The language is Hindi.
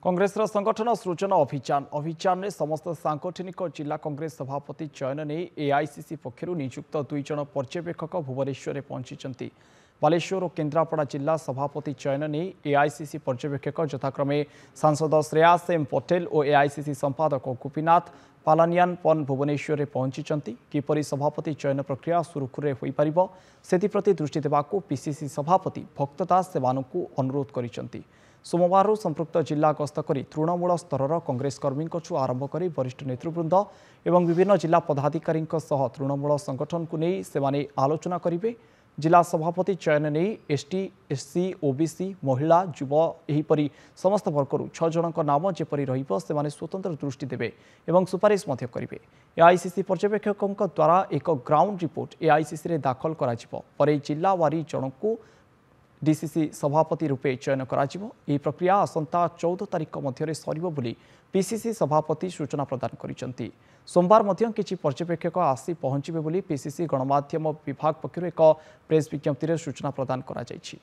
कांग्रेस संगठन सृजन अभियान में समस्त सांगठनिक जिला कांग्रेस सभापति चयन नहीं एआईसीसी पक्षर नियुक्त 2 जन पर्यवेक्षक भुवनेश्वर पहुंची। बालेश्वर और केन्द्रापड़ा जिला सभापति चयन नहीं एआईसीसी पर्यवेक्षक यथाक्रमे सांसद श्रेयास एम पटेल और एआईसीसी संपादक गोपीनाथ पालानियान पन भुवनेश्वर पहुंची। किपरि सभापति चयन प्रक्रिया सुरुखुरे हो पारिब सेप्रति दृष्टि देवाक पीसीसी सभापति भक्त दास सेमानकु अनुरोध करिसेंति। सोमवार संपृक्त जिला गस्त कर तृणमूल स्तर कांग्रेस कर्मी आरंभ कर वरिष्ठ नेतृवृंद एवं विभिन्न जिला पदाधिकारी तृणमूल संगठन को नहीं से आलोचना करेंगे। जिला सभापति चयन नहीं एसटी एससी ओबीसी महिला युव एहीपरि समस्त वर्गर 6 जन नाम जेपरि रहिब से स्वतंत्र दृष्टि देवे एवं सुपारिश करेंगे। एआईसीसी पर्यवेक्षकों द्वारा एक ग्राउंड रिपोर्ट एआईसीसी रे दाखल कर जिलावारी जनकू डीसीसी सभापति रूपे चयन कर प्रक्रिया आसंता 14 तारिख मध्य सरिबो बोली पीसीसी सभापति सूचना प्रदान करिसेंति। सोमवार मध्य किछि पर्यवेक्षक आसी पहुंचबे बोली पीसीसी गणमाध्यम विभाग पक्षरु एक प्रेस विज्ञप्ति सूचना प्रदान करा जायछि।